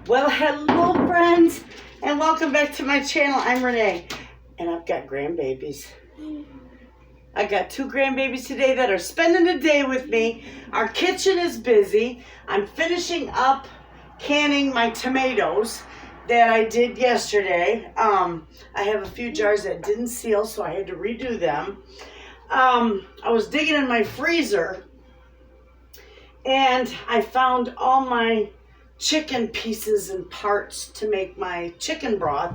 Well, hello friends, and welcome back to my channel. I'm Renee, and I've got grandbabies. I got two grandbabies today that are spending the day with me. Our kitchen is busy. I'm finishing up canning my tomatoes that I did yesterday. I have a few jars that didn't seal, so I had to redo them. I was digging in my freezer, and I found all my chicken pieces and parts to make my chicken broth.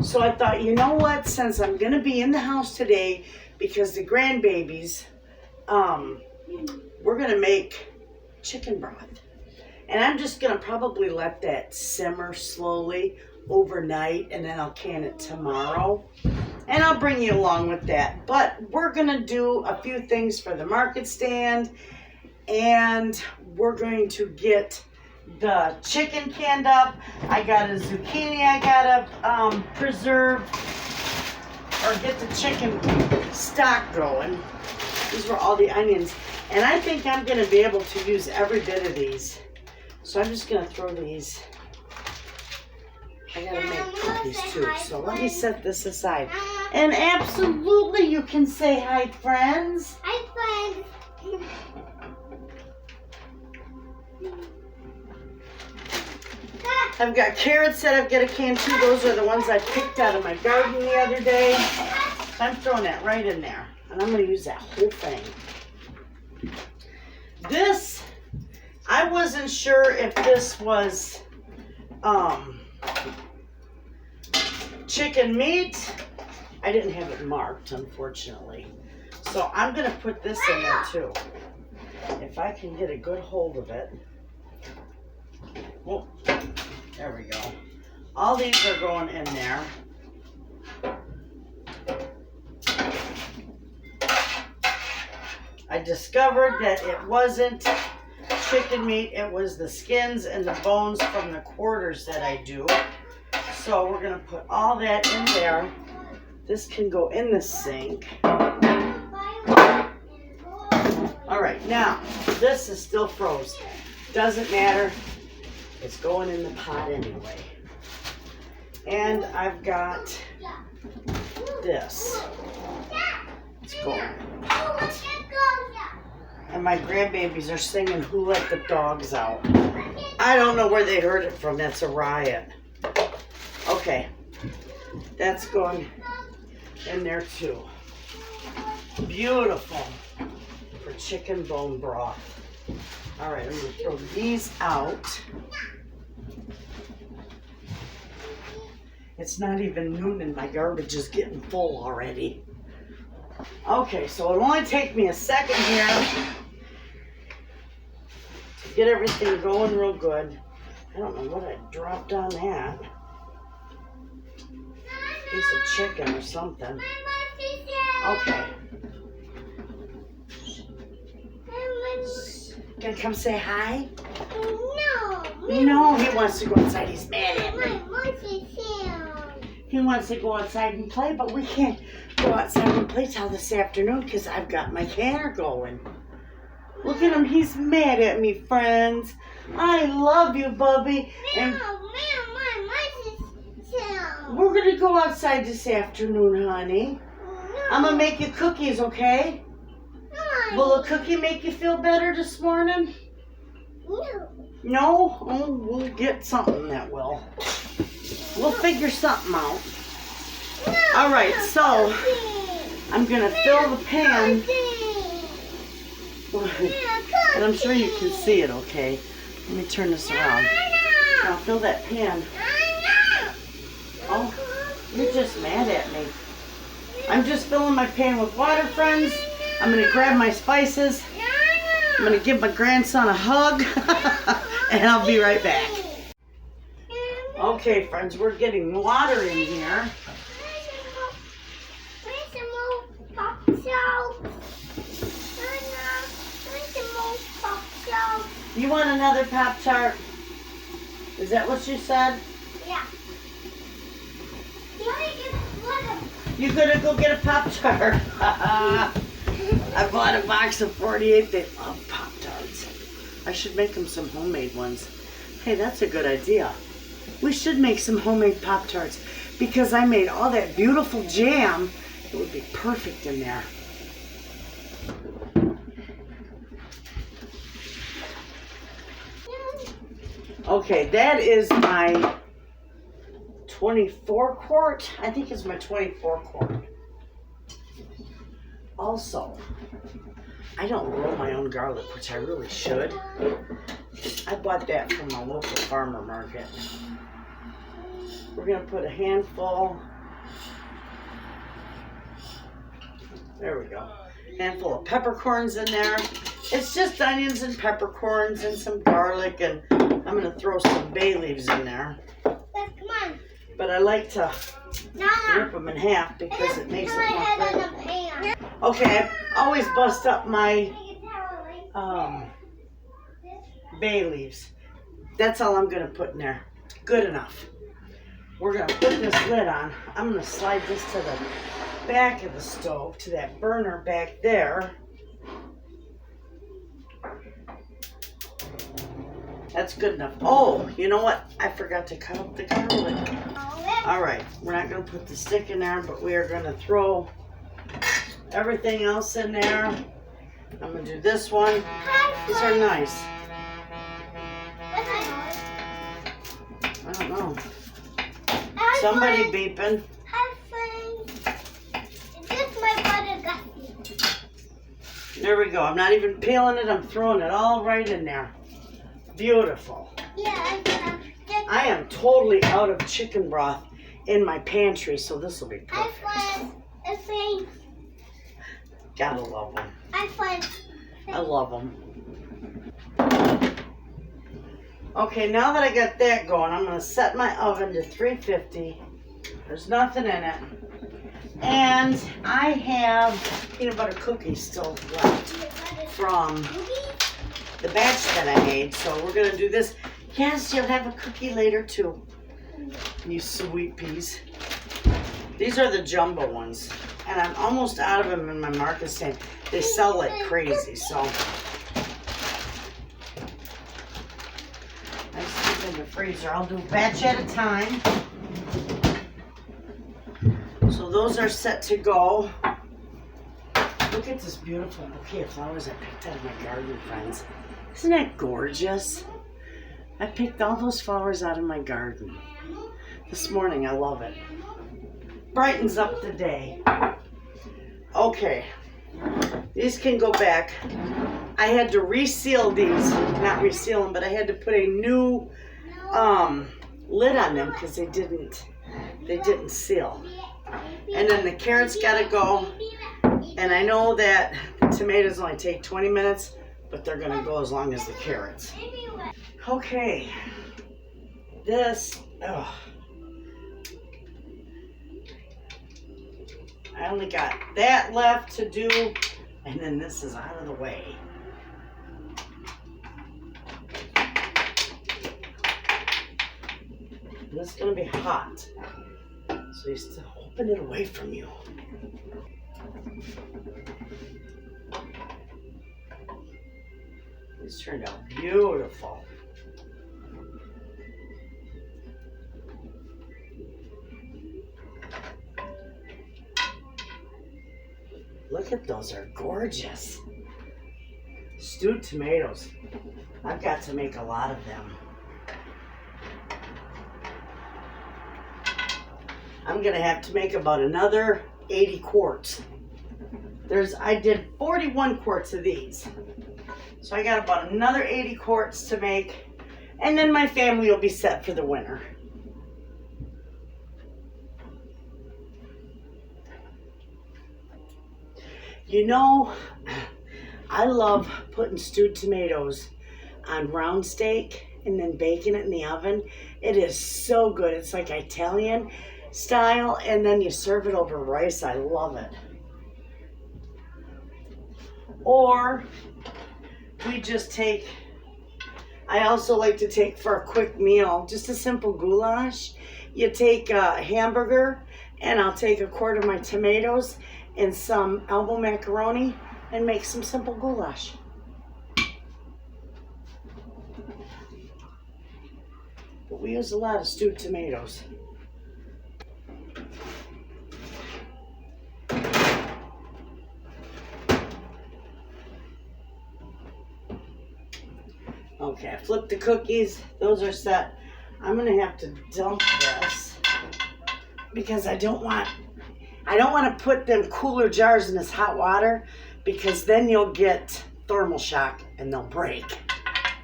So I thought, you know what, since I'm gonna be in the house today because the grandbabies, we're gonna make chicken broth. And I'm just gonna probably let that simmer slowly overnight, and then I'll can it tomorrow. And I'll bring you along with that. But we're gonna do a few things for the market stand, and we're going to get the chicken canned up. I got a zucchini I gotta preserve or get the chicken stock going. These were all the onions, and I think I'm gonna be able to use every bit of these. So I'm just gonna throw these. I gotta make cookies too, so let me set this aside. And absolutely you can say hi, friends. Hi, friends. I've got carrots that I've got to can too. Those are the ones I picked out of my garden the other day. So I'm throwing that right in there. And I'm going to use that whole thing. This, I wasn't sure if this was chicken meat. I didn't have it marked, unfortunately. So I'm going to put this in there too. If I can get a good hold of it. Well, there we go. All these are going in there. I discovered that it wasn't chicken meat. It was the skins and the bones from the quarters that I do. So we're going to put all that in there. This can go in the sink. All right, now this is still frozen. Doesn't matter. It's going in the pot anyway. And I've got this. It's going in the pot. And my grandbabies are singing Who Let the Dogs Out. I don't know where they heard it from. That's a riot. Okay. That's going in there too. Beautiful for chicken bone broth. All right, I'm going to throw these out. It's not even noon and my garbage is getting full already. Okay, so it'll only take me a second here to get everything going real good. I don't know what I dropped on that. Piece of chicken or something. Okay. Gonna come say hi? No. No, he wants to go outside. He's mad at me. He wants to go outside and play, but we can't go outside and play till this afternoon because I've got my canner going. Look at him. He's mad at me, friends. I love you, Bubby. And we're going to go outside this afternoon, honey. I'm going to make you cookies, okay? Will a cookie make you feel better this morning? No. No? Oh, we'll get something that will. We'll figure something out. No. All right, so I'm going to fill the pan. And I'm sure you can see it, okay? Let me turn this around. Now fill that pan. Oh, you're just mad at me. I'm just filling my pan with water, friends. I'm going to grab my spices. I'm going to give my grandson a hug. And I'll be right back. Okay, friends, we're getting water in here. You want another Pop-Tart? Is that what you said? Yeah. You gonna go get a Pop-Tart? I bought a box of 48. They love Pop-Tarts. I should make them some homemade ones. Hey, that's a good idea. We should make some homemade Pop-Tarts because I made all that beautiful jam. It would be perfect in there. Okay, that is my 24 quart. I think it's my 24 quart. Also, I don't roll my own garlic, which I really should. I bought that from my local farmer market. We're going to put a handful. There we go. Handful of peppercorns in there. It's just onions and peppercorns and some garlic, and I'm going to throw some bay leaves in there. Come on. But I like to No, rip them in half because it makes it more head flavor. on the pan. Okay, I always bust up my bay leaves. That's all I'm going to put in there. Good enough. We're going to put this lid on. I'm going to slide this to the back of the stove, to that burner back there. That's good enough. Oh, you know what? I forgot to cut up the garlic. All right, we're not going to put the stick in there, but we are going to throw everything else in there. I'm going to do this one. These are nice. I don't know. Somebody beeping. Hi, friends. Is this my butter gussie? There we go. I'm not even peeling it. I'm throwing it all right in there. Beautiful. Yeah, I am totally out of chicken broth in my pantry, so this will be Hi, perfect. friends. Gotta love them. Hi, friends. I love them. Okay, now that I got that going, I'm going to set my oven to 350. There's nothing in it. And I have peanut butter cookies still left from the batch that I made. So we're going to do this. Yes, you'll have a cookie later too. You sweet peas. These are the jumbo ones. And I'm almost out of them in my market stand. They sell like crazy, so I just keep in the freezer. I'll do a batch at a time. So those are set to go. Look at this beautiful bouquet of flowers I picked out of my garden, friends. Isn't that gorgeous? I picked all those flowers out of my garden this morning. I love it. Brightens up the day. Okay, these can go back. I had to reseal these, not reseal them, but I had to put a new lid on them because they didn't seal. And then the carrots gotta go. And I know that the tomatoes only take 20 minutes, but they're gonna go as long as the carrots. Okay, this, I only got that left to do, and then this is out of the way. This is going to be hot, so you still open it away from you. This turned out beautiful. Look at those, are gorgeous. Stewed tomatoes. I've got to make a lot of them. I'm gonna have to make about another 80 quarts. I did 41 quarts of these. So I got about another 80 quarts to make, and then my family will be set for the winter. You know, I love putting stewed tomatoes on round steak and then baking it in the oven. It is so good. It's like Italian style, and then you serve it over rice. I love it. Or we just take, I also like to take for a quick meal, just a simple goulash. You take a hamburger, and I'll take a quart of my tomatoes and some elbow macaroni and make some simple goulash. We use a lot of stewed tomatoes. Okay, I flipped the cookies. Those are set. I'm gonna have to dump this because I don't want to put them cooler jars in this hot water because then you'll get thermal shock and they'll break.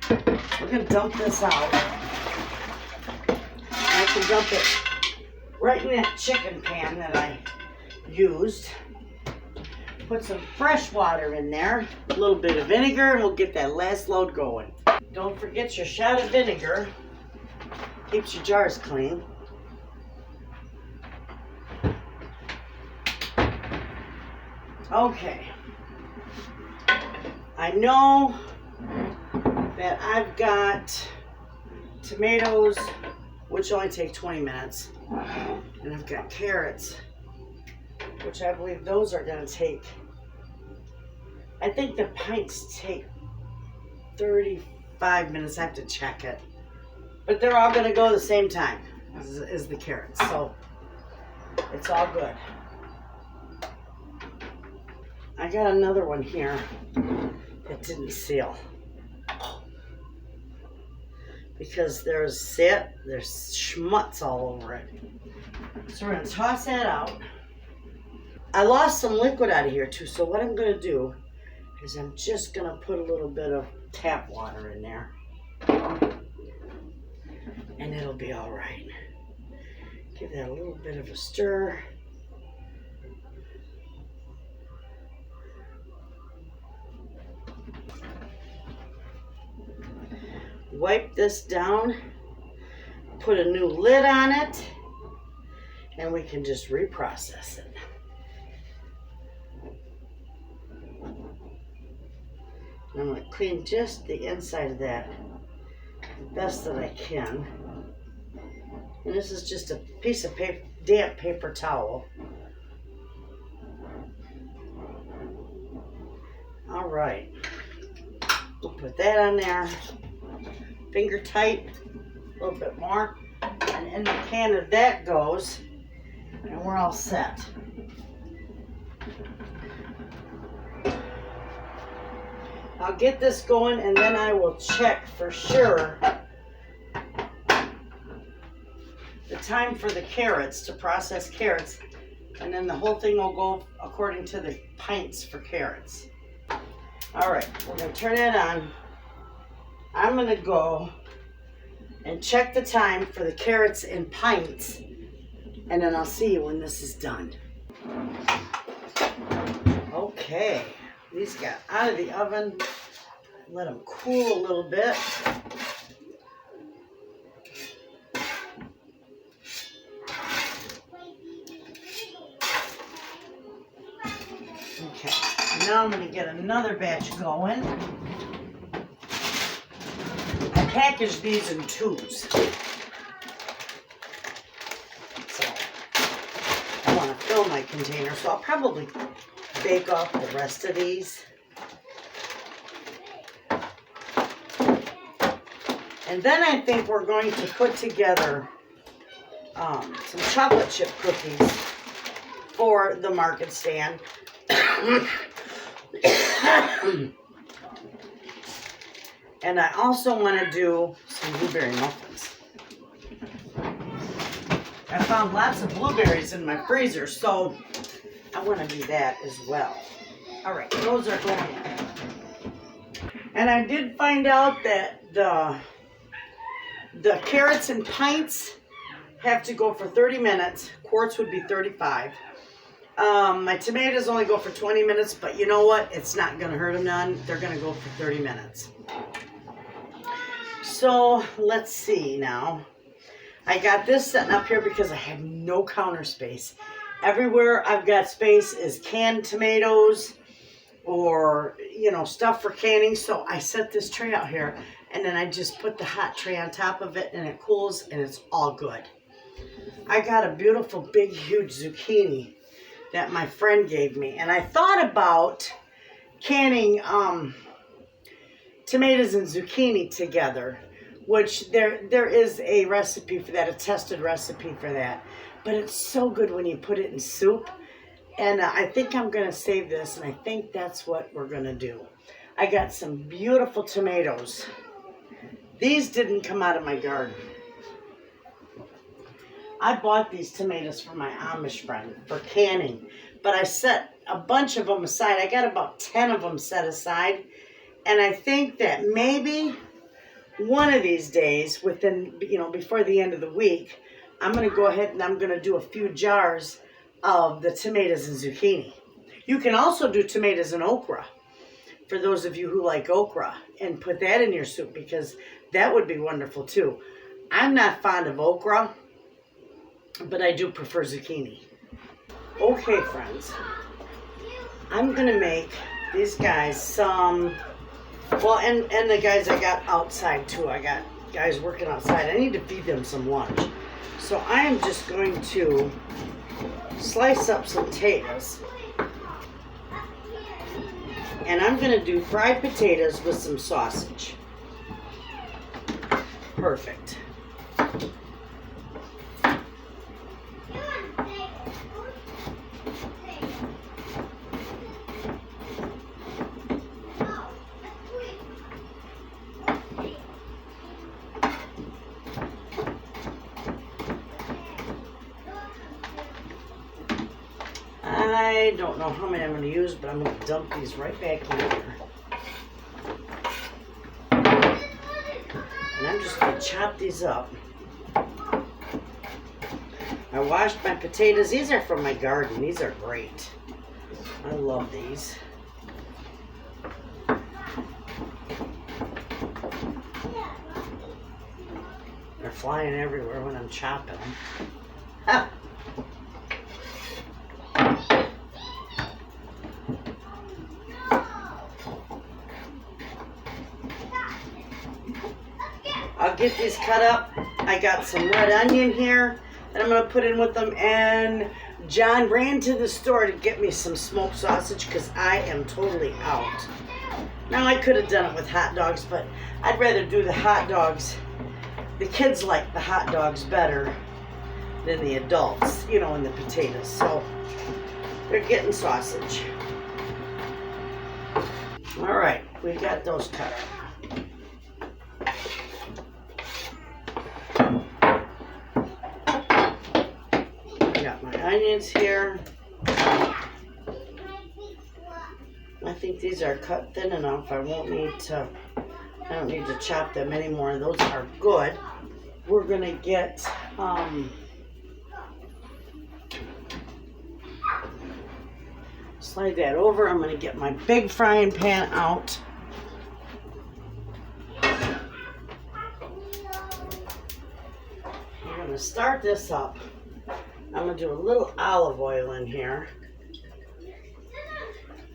We're gonna dump this out. I can dump it right in that chicken pan that I used. Put some fresh water in there, a little bit of vinegar, and we'll get that last load going. Don't forget your shot of vinegar. Keeps your jars clean. Okay. I know that I've got tomatoes, which only take 20 minutes. And I've got carrots, which I believe those are going to take, I think the pints take 35 minutes. I have to check it. But they're all going to go the same time as the carrots. So it's all good. I got another one here that didn't seal. Because there's schmutz all over it. So we're going to toss that out. I lost some liquid out of here too, so what I'm going to do is I'm just going to put a little bit of tap water in there. And it'll be all right. Give that a little bit of a stir. Wipe this down, put a new lid on it, and we can just reprocess it. And I'm going to clean just the inside of that the best that I can. And this is just a piece of paper, damp paper towel. All right, we'll put that on there. Finger tight, a little bit more, and in the can of that goes, and we're all set. I'll get this going and then I will check for sure the time for the carrots, to process carrots, and then the whole thing will go according to the pints for carrots. All right, we're going to turn that on. I'm going to go and check the time for the carrots in pints, and then I'll see you when this is done. Okay, these got out of the oven. Let them cool a little bit. Okay, now I'm going to get another batch going. I packaged these in tubes. So I want to fill my container, so I'll probably bake off the rest of these. And then I think we're going to put together some chocolate chip cookies for the market stand. And I also want to do some blueberry muffins. I found lots of blueberries in my freezer, so I want to do that as well. All right, those are going in. And I did find out that the carrots and pints have to go for 30 minutes. Quarts would be 35. My tomatoes only go for 20 minutes, but you know what? It's not going to hurt them none. They're going to go for 30 minutes. So let's see now. I got this setting up here because I have no counter space. Everywhere I've got space is canned tomatoes or, you know, stuff for canning. So I set this tray out here and then I just put the hot tray on top of it and it cools and it's all good. I got a beautiful big huge zucchini that my friend gave me, and I thought about canning tomatoes and zucchini together which there is a recipe for that, a tested recipe for that. But it's so good when you put it in soup. And I think I'm going to save this, and I think that's what we're going to do. I got some beautiful tomatoes. These didn't come out of my garden. I bought these tomatoes from my Amish friend for canning, but I set a bunch of them aside. I got about 10 of them set aside, and I think that maybe one of these days, within, before the end of the week, I'm going to go ahead and I'm going to do a few jars of the tomatoes and zucchini. You can also do tomatoes and okra, for those of you who like okra, and put that in your soup, because that would be wonderful too. I'm not fond of okra, but I do prefer zucchini. Okay, friends, I'm going to make these guys some, well, and the guys I got outside too. I got guys working outside. I need to feed them some lunch. So I am just going to slice up some potatoes. And I'm going to do fried potatoes with some sausage. Perfect. I don't know how many I'm going to use, but I'm going to dump these right back in here. And I'm just going to chop these up. I washed my potatoes. These are from my garden. These are great. I love these. They're flying everywhere when I'm chopping them. Ha! I'll get these cut up. I got some red onion here that I'm going to put in with them. And John ran to the store to get me some smoked sausage because I am totally out. Now, I could have done it with hot dogs, but I'd rather do the hot dogs. The kids like the hot dogs better than the adults, and the potatoes. So they're getting sausage. All right, we got those cut up. Onions here. I think these are cut thin enough. I don't need to chop them anymore. Those are good. We're gonna get slide that over. I'm gonna get my big frying pan out. We're gonna start this up. I'm going to do a little olive oil in here.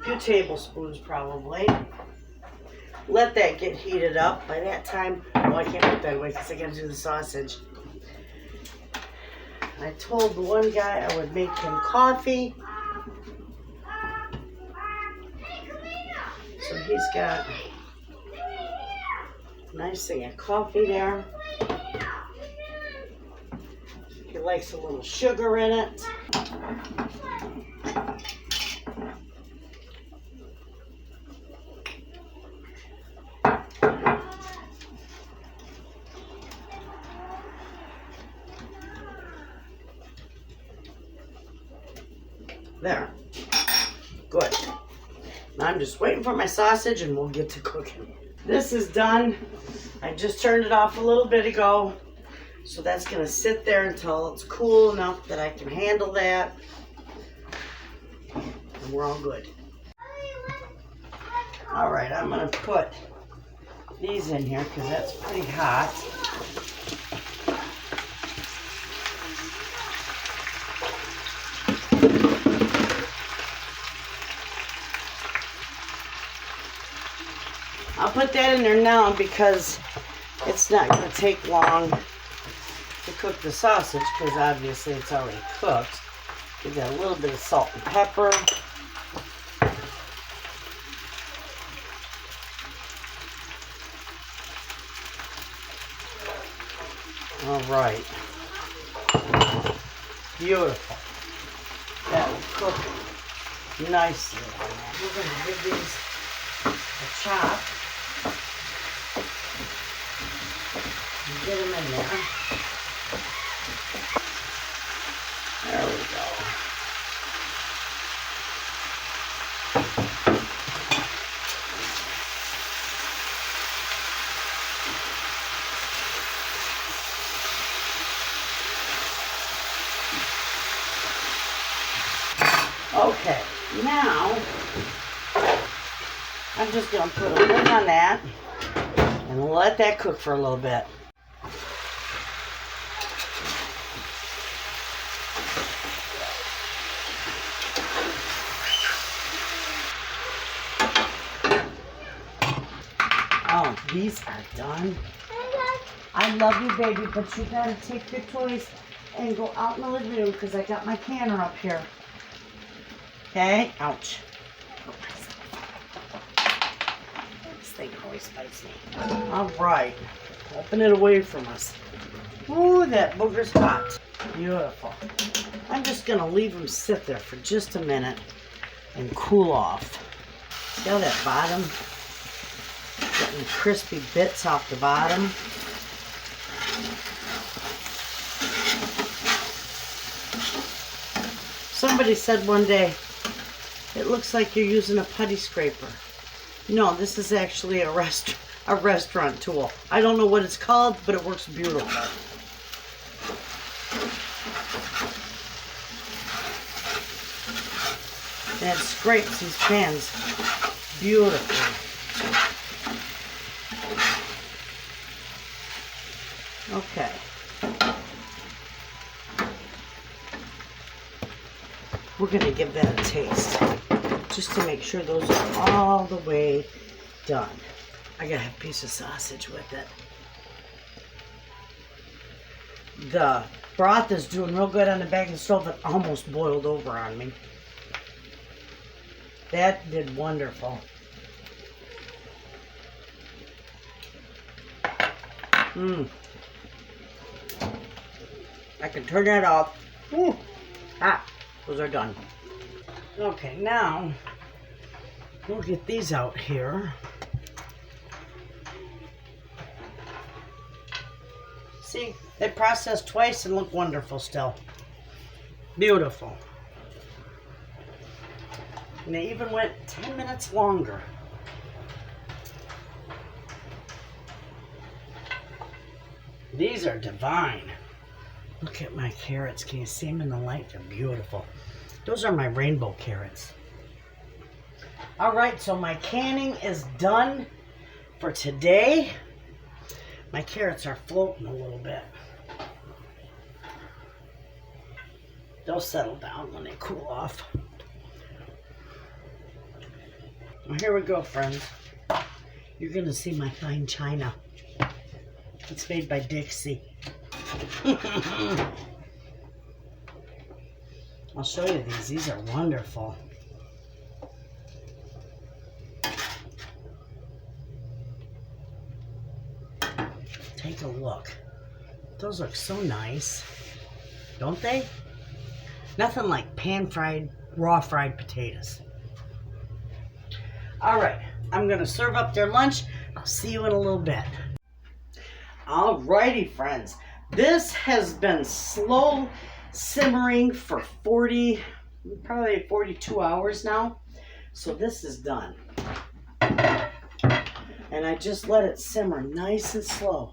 A few tablespoons probably. Let that get heated up. By that time, I can't put that away because I got to do the sausage. I told the one guy I would make him coffee. So he's got a nice thing of coffee there. He likes a little sugar in it. There. Good. Now I'm just waiting for my sausage and we'll get to cooking. This is done. I just turned it off a little bit ago. So that's going to sit there until it's cool enough that I can handle that. And we're all good. All right, I'm going to put these in here because that's pretty hot. I'll put that in there now because it's not going to take long to cook the sausage because obviously it's already cooked. Give that a little bit of salt and pepper. All right. Beautiful. That will cook nicely. We're going to give these a chop. And get them in there. There we go. Okay, now I'm just going to put a lid on that and let that cook for a little bit. Oh, these are done. I love you, baby, but you got to take your toys and go out in the living room because I got my canner up here. Okay? Ouch. This thing always bites me. All right. Open it away from us. Ooh, that booger's hot. Beautiful. I'm just going to leave them sit there for just a minute and cool off. See how that bottom? Getting crispy bits off the bottom. Somebody said one day, it looks like you're using a putty scraper. No, this is actually a restaurant tool. I don't know what it's called, but it works beautiful. And it scrapes these pans beautifully. Okay. We're going to give that a taste, just to make sure those are all the way done. I got to have a piece of sausage with it. The broth is doing real good on the back of the stove. It almost boiled over on me. That did wonderful. I can turn that off. Ooh. Ah. Those are done. Okay, now we'll get these out here. See, they processed twice and look wonderful still. Beautiful. And they even went 10 minutes longer. These are divine. Look at my carrots. Can you see them in the light? They're beautiful. Those are my rainbow carrots. All right, so my canning is done for today. My carrots are floating a little bit. They'll settle down when they cool off. Well, here we go, friends. You're going to see my fine china. It's made by Dixie. I'll show you these. These are wonderful. Take a look. Those look so nice, don't they? Nothing like pan-fried, raw-fried potatoes. All right, I'm going to serve up their lunch. I'll see you in a little bit. All righty, friends. This has been slow simmering for probably 42 hours now. So this is done. And I just let it simmer nice and slow.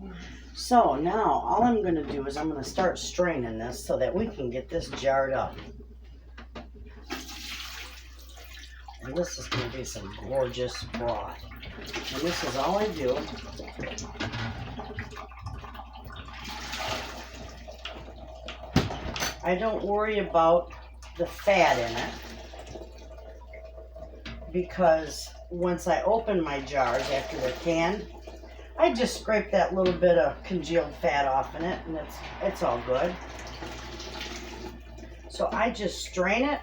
So now all I'm going to do is I'm going to start straining this so that we can get this jarred up. And this is going to be some gorgeous broth. And this is all I do. I don't worry about the fat in it because once I open my jars after they're canned, I just scrape that little bit of congealed fat off in it and it's all good. So I just strain it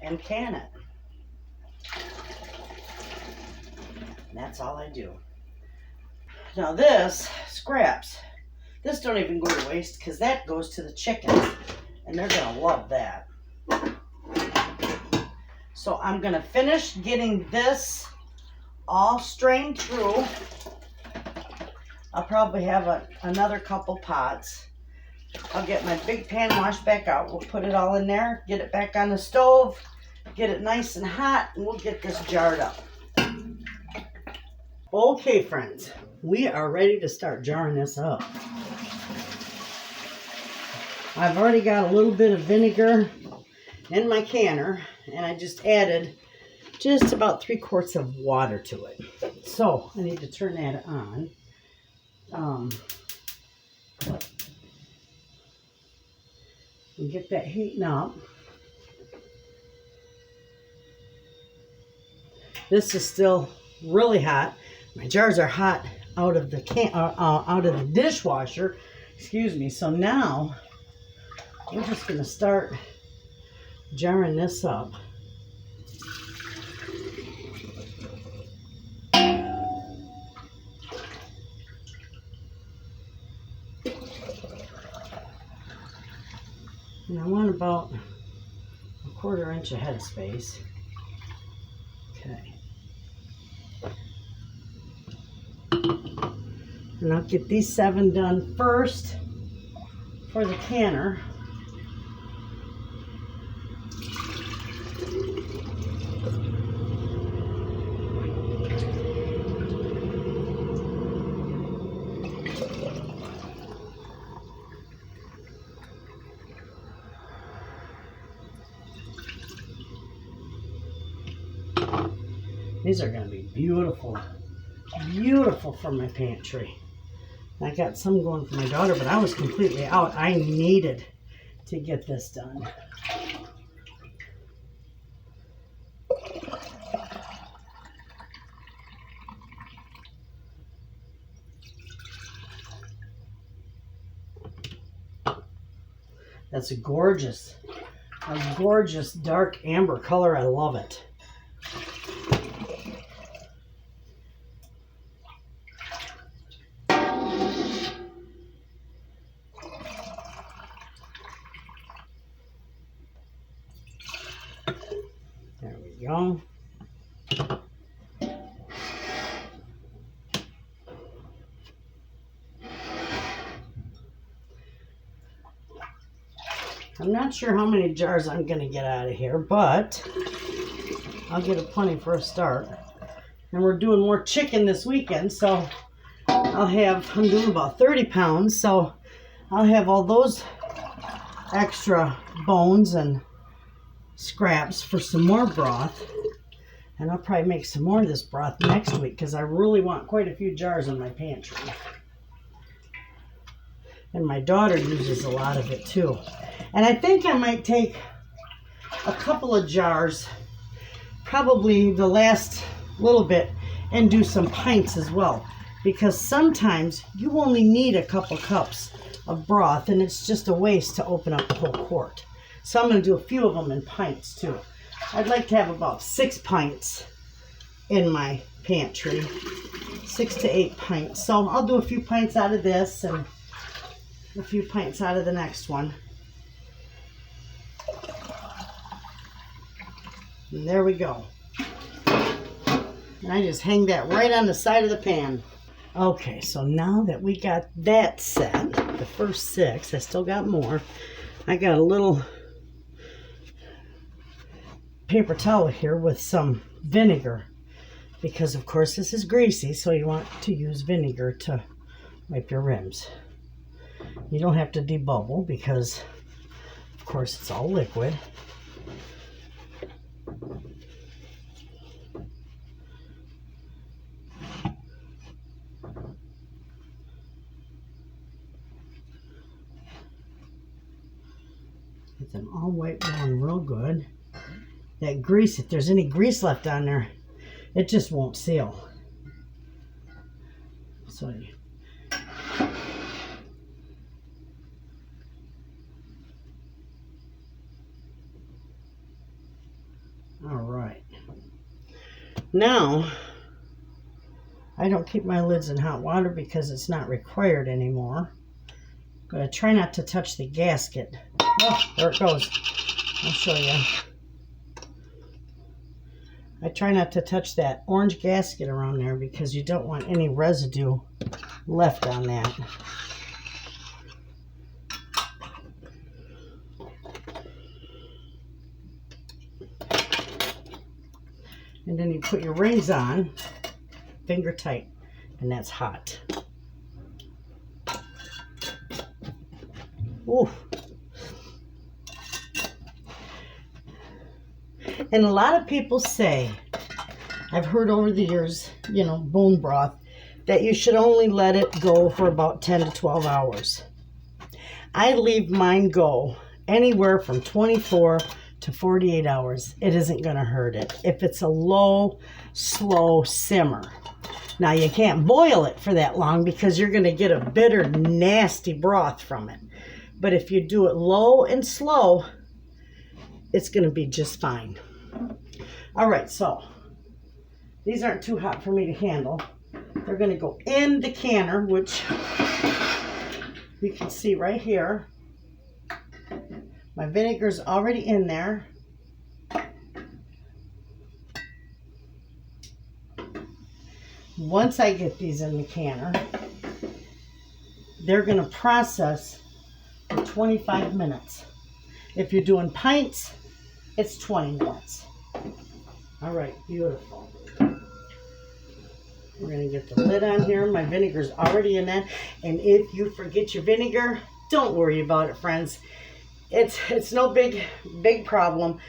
and can it. And that's all I do. Now this scraps. This don't even go to waste because that goes to the chickens and they're gonna love that. So I'm gonna finish getting this all strained through. I'll probably have another couple pots. I'll get my big pan washed back out. We'll put it all in there, get it back on the stove, get it nice and hot, and we'll get this jarred up. Okay, friends, we are ready to start jarring this up. I've already got a little bit of vinegar in my canner, and I just added just about 3 quarts of water to it. So I need to turn that on. And get that heating up. This is still really hot. My jars are hot out of the out of the dishwasher. Excuse me. So now we're just gonna start jarring this up. And I want about a 1/4 inch of head space. Okay. And I'll get these 7 done first for the canner. These are going to be beautiful, beautiful for my pantry. I got some going for my daughter, but I was completely out. I needed to get this done. That's a gorgeous dark amber color. I love it. There we go. I'm not sure how many jars I'm going to get out of here, but I'll get a plenty for a start. And we're doing more chicken this weekend, so I'm doing about 30 pounds, so I'll have all those extra bones and scraps for some more broth. And I'll probably make some more of this broth next week because I really want quite a few jars in my pantry. And my daughter uses a lot of it too. And I think I might take a couple of jars, probably the last little bit, and do some pints as well. Because sometimes you only need a couple cups of broth and it's just a waste to open up the whole quart. So I'm going to do a few of them in pints too. I'd like to have about 6 pints in my pantry. 6 to 8 pints. So I'll do a few pints out of this and a few pints out of the next one. And there we go. And I just hang that right on the side of the pan. Okay, so now that we got that set, the first 6, I still got more. I got a little paper towel here with some vinegar because of course this is greasy, so you want to use vinegar to wipe your rims. You don't have to debubble because of course it's all liquid. Get them all wiped down real good. That grease, if there's any grease left on there, it just won't seal. So all right. Now, I don't keep my lids in hot water because it's not required anymore. Gotta try not to touch the gasket. Oh, there it goes. I'll show you. I try not to touch that orange gasket around there because you don't want any residue left on that. And then you put your rings on, finger tight, and that's hot. Ooh. And a lot of people say, I've heard over the years, you know, bone broth, that you should only let it go for about 10 to 12 hours. I leave mine go anywhere from 24 to 48 hours. It isn't going to hurt it if it's a low, slow simmer. Now, you can't boil it for that long because you're going to get a bitter, nasty broth from it. But if you do it low and slow, it's going to be just fine. All right, so these aren't too hot for me to handle. They're going to go in the canner, which you can see right here. My vinegar's already in there. Once I get these in the canner, they're going to process for 25 minutes. If you're doing pints, it's 20 minutes. All right, beautiful. We're going to get the lid on here. My vinegar's already in that. And if you forget your vinegar, don't worry about it, friends. It's no big problem.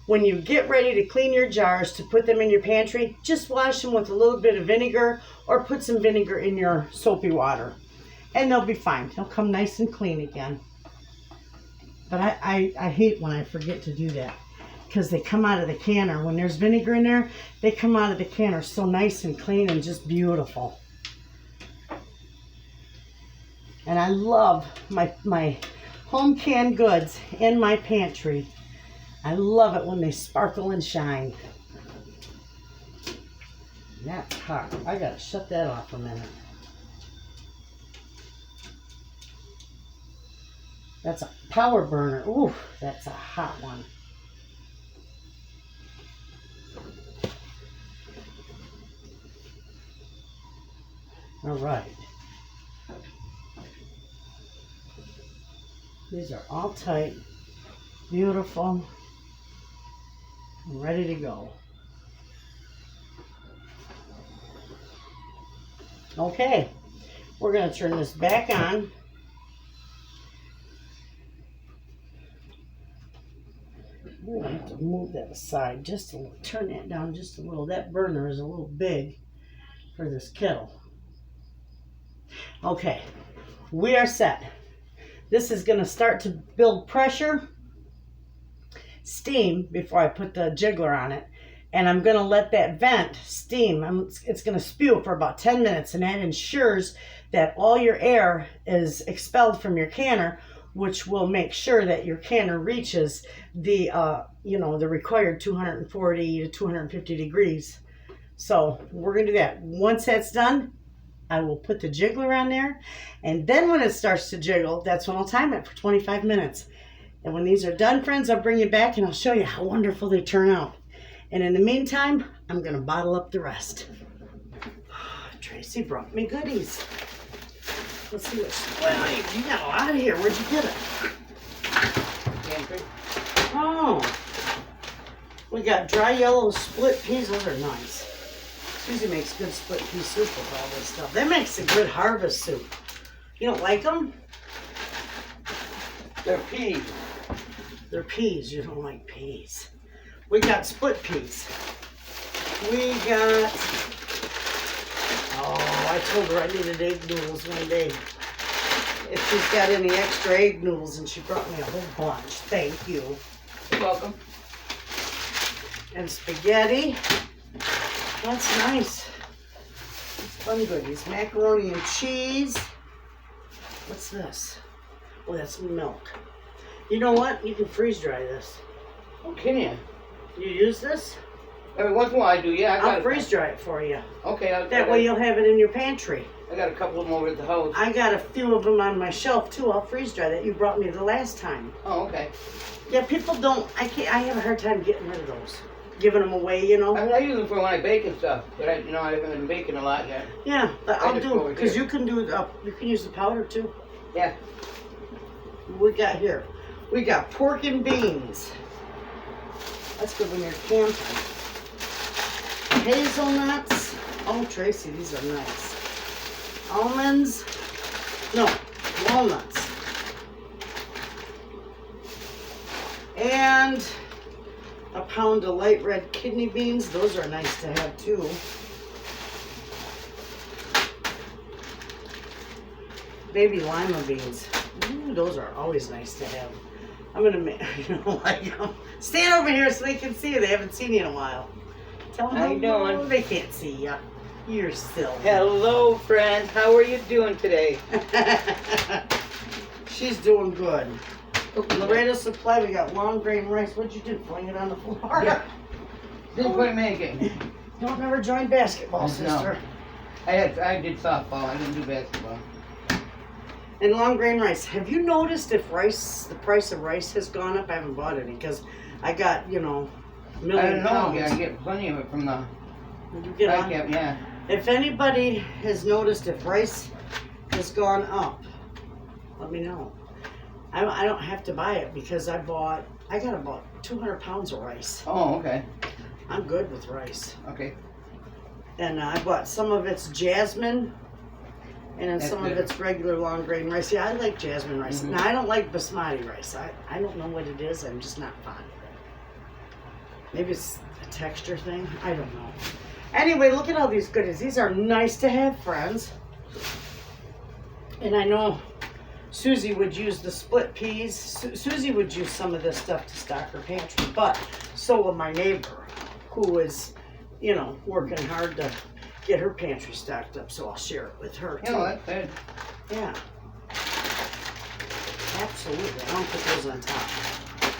When you get ready to clean your jars to put them in your pantry, just wash them with a little bit of vinegar or put some vinegar in your soapy water. And they'll be fine. They'll come nice and clean again. But I hate when I forget to do that because they come out of the canner. When there's vinegar in there, they come out of the canner so nice and clean and just beautiful. And I love my home canned goods in my pantry. I love it when they sparkle and shine. And that's hot. I gotta shut that off a minute. That's a power burner. Ooh, that's a hot one. All right. These are all tight, beautiful, and ready to go. Okay, we're going to turn this back on. We're going to have to move that aside just a little, turn that down just a little. That burner is a little big for this kettle. Okay, we are set. This is going to start to build pressure, steam, before I put the jiggler on it. And I'm going to let that vent steam. It's going to spew for about 10 minutes, and that ensures that all your air is expelled from your canner, which will make sure that your canner reaches the, the required 240 to 250 degrees. So we're going to do that. Once that's done, I will put the jiggler on there, and then when it starts to jiggle, that's when I'll time it for 25 minutes. And when these are done, friends, I'll bring you back and I'll show you how wonderful they turn out. And in the meantime, I'm going to bottle up the rest. Tracy brought me goodies. Let's see what's... Well, you got a lot here. Where'd you get it? Pantry. Oh. We got dry yellow split peas. Those are nice. Susie makes good split pea soup with all this stuff. That makes a good harvest soup. You don't like them? They're peas. They're peas. You don't like peas. We got split peas. We got... Oh, I told her I needed egg noodles one day. If she's got any extra egg noodles, and she brought me a whole bunch. Thank you. You're welcome. And spaghetti. That's nice. Fun goodies. Macaroni and cheese. What's this? Oh, that's milk. You know what? You can freeze dry this. Oh, can you? You use this? Every once in a while I do, yeah. I'll freeze dry it for you. Okay. That way you'll have it in your pantry. I got a couple of them over at the house. I got a few of them on my shelf too. I'll freeze dry that you brought me the last time. Oh, okay. Yeah, people don't. I have a hard time getting rid of those, giving them away. You know. I mean, I use them for when I bake and stuff, but I haven't been baking a lot yet. Yeah, but I'll just do go over because here. you can do you can use the powder too. Yeah. We got here. We got pork and beans. That's good when you're camping. Hazelnuts. Oh, Tracy, these are nice. Almonds. No, walnuts. And a pound of light red kidney beans. Those are nice to have too. Baby lima beans. Ooh, those are always nice to have. I'm gonna make, stand over here so they can see you. They haven't seen you in a while. Tell them How you hello. doing? They can't see you. You're still. Hello, friend. How are you doing today? She's doing good. Laredo Supply, we got long grain rice. What'd you do? Fling it on the floor? Yeah. Didn't quit making. Don't ever join basketball, No. sister. I did softball. I didn't do basketball. And long grain rice. Have you noticed if the price of rice has gone up? I haven't bought any because I got, a I million don't know. pounds. I get plenty of it from the Did you get on? yeah. If anybody has noticed if rice has gone up, let me know. I don't have to buy it because I got about 200 pounds of rice. Oh, okay. I'm good with rice. Okay. And I bought some of its jasmine and then That's some good. of its regular long grain rice. Yeah, I like jasmine rice. Mhm. Now, I don't like basmati rice. I don't know what it is. I'm just not fond of it. Maybe it's a texture thing. I don't know. Anyway, look at all these goodies. These are nice to have, friends. And I know Susie would use the split peas. Susie would use some of this stuff to stock her pantry, but so would my neighbor, who is, working hard to get her pantry stocked up. So I'll share it with her too. That's good. Yeah, absolutely. I don't put those on top.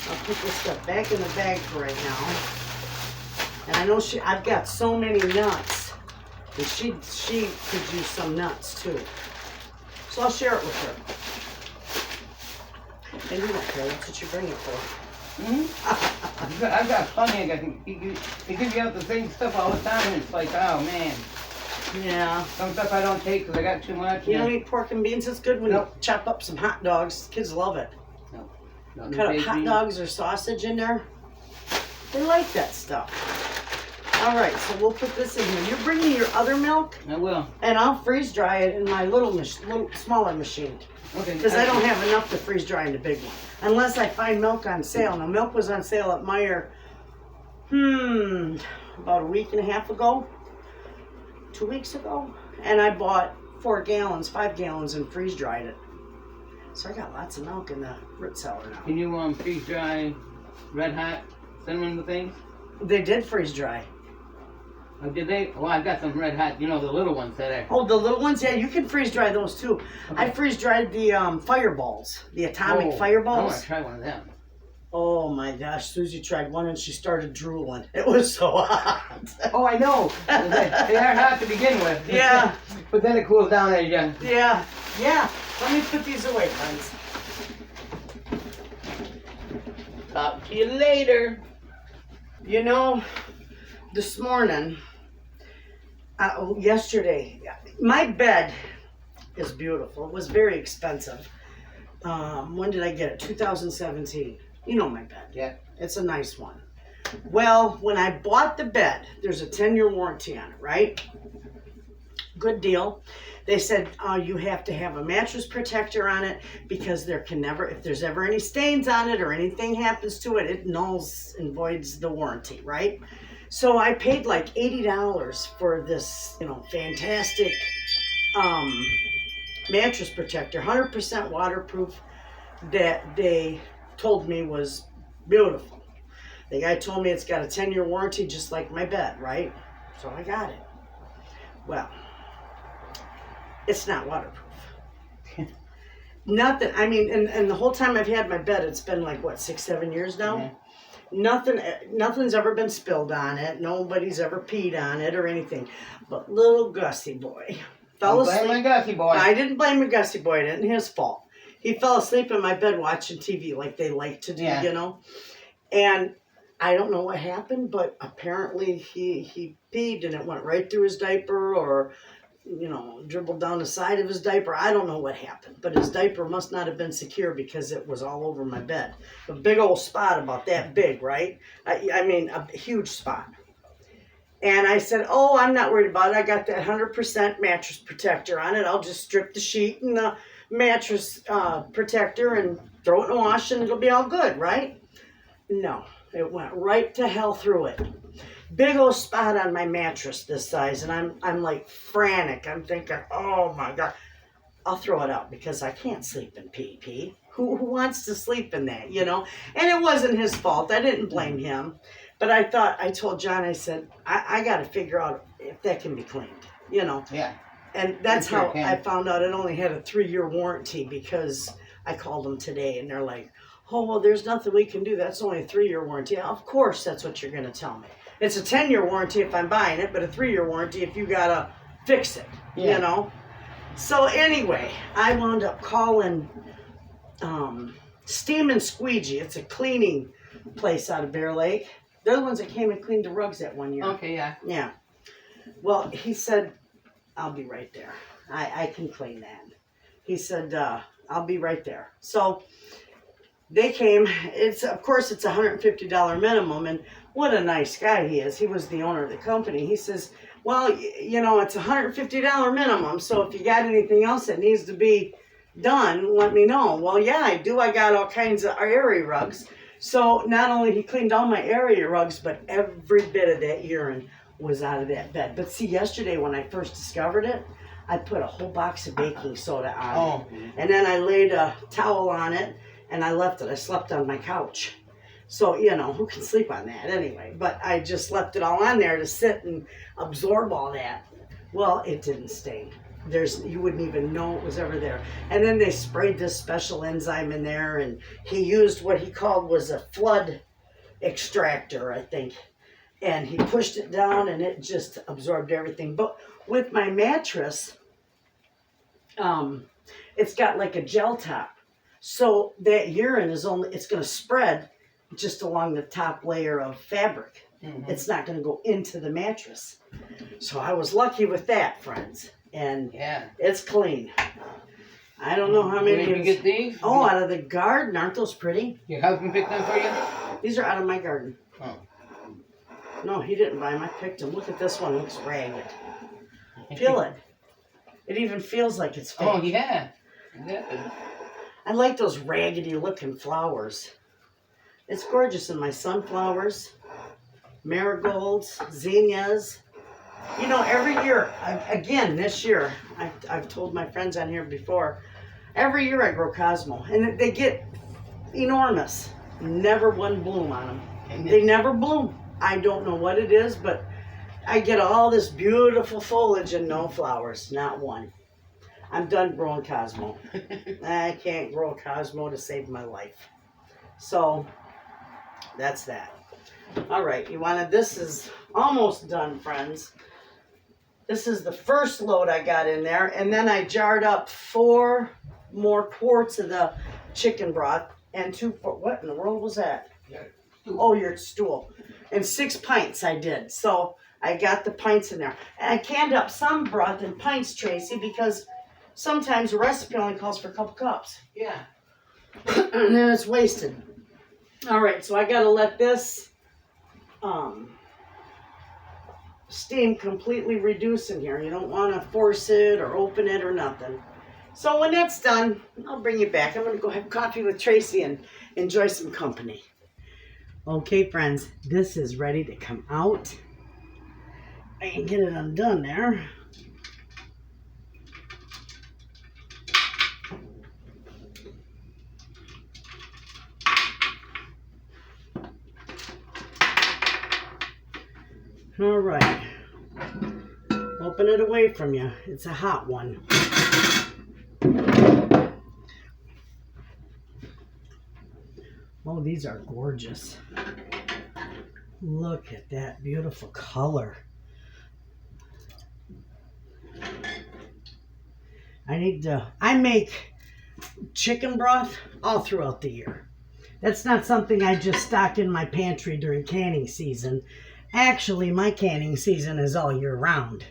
I'll put this stuff back in the bag for right now. And I know I've got so many nuts, and she could use some nuts too. So I'll share it with her. And you don't care, that's what you bring it for. Mm-hmm. I've got plenty. They give you out the same stuff all the time, and it's like, oh man. Yeah. Some stuff I don't take because I got too much. You don't eat pork and beans? It's good when Nope. you chop up some hot dogs. Kids love it. No, Cut up hot dogs or sausage in there. They like that stuff. All right, so we'll put this in here. You're bringing your other milk, I will. and I'll freeze dry it in my little smaller machine. Okay. Because I don't have enough to freeze dry in the big one. Unless I find milk on sale. Now, milk was on sale at Meijer, about a week and a half ago. 2 weeks ago. And I bought 5 gallons, and freeze dried it. So I got lots of milk in the root cellar now. Can you freeze dry red hot cinnamon things? They did freeze dry. Oh, did they? Well, I've got some red hot. The little ones that are. Oh, the little ones? Yeah, you can freeze dry those too. Okay. I freeze dried the fireballs, the atomic I want fireballs. to try one of them. Oh my gosh, Susie tried one and she started drooling. It was so hot. Oh, I know. They are hot to begin with. Yeah. But then it cools down as you. Yeah. Let me put these away, friends. Talk to you later. This morning, yesterday, my bed is beautiful. It was very expensive. When did I get it? 2017. You know my bed. Yeah. It's a nice one. Well, when I bought the bed, there's a 10-year warranty on it, right? Good deal. They said you have to have a mattress protector on it because if there's ever any stains on it or anything happens to it, it nulls and voids the warranty, right? So I paid like $80 for this, fantastic mattress protector, 100% waterproof, that they told me was beautiful. The guy told me it's got a 10-year warranty just like my bed, right? So I got it. Well, it's not waterproof. Nothing, and the whole time I've had my bed, it's been like, 6-7 years now? Yeah. Nothing's ever been spilled on it. Nobody's ever peed on it or anything. But little Gussie boy, Fell Blame asleep. my Gussie boy. I didn't blame the Gussie boy. It isn't his fault. He fell asleep in my bed watching TV like they like to do, Yeah. you know. And I don't know what happened, but apparently he peed and it went right through his diaper or, you know, dribbled down the side of his diaper. I don't know what happened, but his diaper must not have been secure because it was all over my bed. A big old spot about that big, right? I mean, a huge spot. And I said, oh, I'm not worried about it. I got that 100% mattress protector on it. I'll just strip the sheet and the mattress protector and throw it in the wash and it'll be all good, right? No, it went right to hell through it. Big old spot on my mattress this size, and I'm like frantic. I'm thinking, oh my God, I'll throw it out because I can't sleep in pee. Who wants to sleep in that, you know? And it wasn't his fault. I didn't blame him. But I told John, I said, I got to figure out if that can be cleaned, you know? Yeah. And that's Sure how can. I found out it only had a 3-year warranty because I called them today and they're like, oh, well, there's nothing we can do. That's only a 3-year warranty. Of course, that's what you're going to tell me. It's a 10-year warranty if I'm buying it, but a 3-year warranty if you got to fix it, you know? So anyway, I wound up calling Steam and Squeegee. It's a cleaning place out of Bear Lake. They're the ones that came and cleaned the rugs that one year. Okay, yeah. Yeah. Well, he said, I'll be right there. I can clean that. He said, I'll be right there. So they came. Of course, it's $150 minimum. And what a nice guy he is. He was the owner of the company. He says, well, you know, it's $150 minimum. So if you got anything else that needs to be done, let me know. Well, yeah, I do. I got all kinds of area rugs. So not only he cleaned all my area rugs, but every bit of that urine was out of that bed. But see, yesterday when I first discovered it, I put a whole box of baking soda on it. And then I laid a towel on it and I left it. I slept on my couch. So, you know, who can sleep on that anyway? But I just left it all on there to sit and absorb all that. Well, it didn't stain. You wouldn't even know it was ever there. And then they sprayed this special enzyme in there, and he used what he called was a flood extractor, I think. And he pushed it down, and it just absorbed everything. But with my mattress, it's got like a gel top. So that urine it's going to spread just along the top layer of fabric. Mm-hmm. It's not going to go into the mattress. So I was lucky with that, friends. And it's clean. I don't know how many. Where did you get these? Oh, out of the garden. Aren't those pretty? Your husband picked them for you? These are out of my garden. Oh. No, he didn't buy them. I picked them. Look at this one. It looks ragged. Feel it. It even feels like it's fake. Oh, yeah. I like those raggedy looking flowers. It's gorgeous. And my sunflowers, marigolds, zinnias. You know, every year, this year, I've told my friends on here before, every year I grow Cosmo, and they get enormous. Never one bloom on them. They never bloom. I don't know what it is, but I get all this beautiful foliage and no flowers, not one. I'm done growing Cosmo. I can't grow Cosmo to save my life. So, that's that. All right, this is almost done, friends. This is the first load I got in there, and then I jarred up 4 more quarts of the chicken broth and 2 what in the world was that? Oh, your stool. And 6 pints I did. So I got the pints in there. And I canned up some broth in pints, Tracy, because sometimes the recipe only calls for a couple cups. Yeah. And then it's wasted. All right, so I got to let this steam completely reduce in here. You don't want to force it or open it or nothing. So when that's done, I'll bring you back. I'm going to go have coffee with Tracy and enjoy some company. Okay, friends, this is ready to come out. I can get it undone there. All right. Open it away from you. It's a hot one. Oh, these are gorgeous. Look at that beautiful color. I make chicken broth all throughout the year. That's not something I just stock in my pantry during canning season. Actually, my canning season is all year round.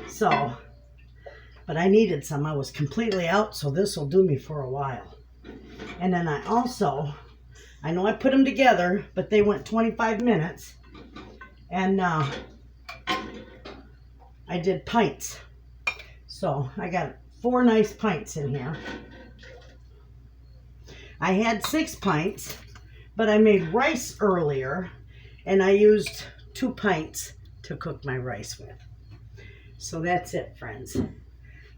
So, but I needed some. I was completely out, so this will do me for a while. And then I know I put them together, but they went 25 minutes. And I did pints. So I got 4 nice pints in here. I had 6 pints, but I made rice earlier, and I used 2 pints to cook my rice with. So that's it, friends.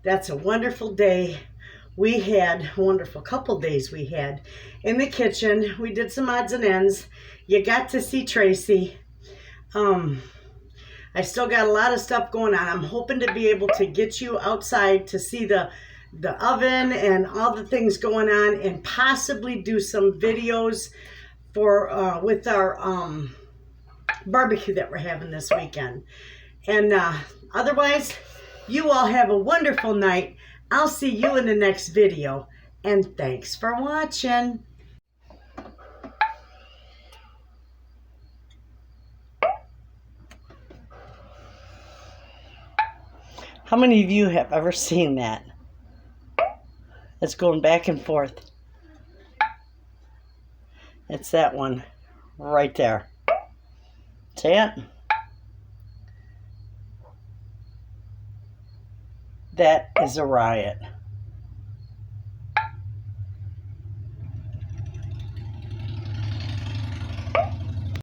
That's a wonderful day. We had a wonderful couple days we had in the kitchen. We did some odds and ends. You got to see Tracy. I still got a lot of stuff going on. I'm hoping to be able to get you outside to see the oven and all the things going on, and possibly do some videos for with our barbecue that we're having this weekend. And otherwise, you all have a wonderful night. I'll see you in the next video, and thanks for watching. How many of you have ever seen that? It's going back and forth. It's that one right there. See it? That is a riot.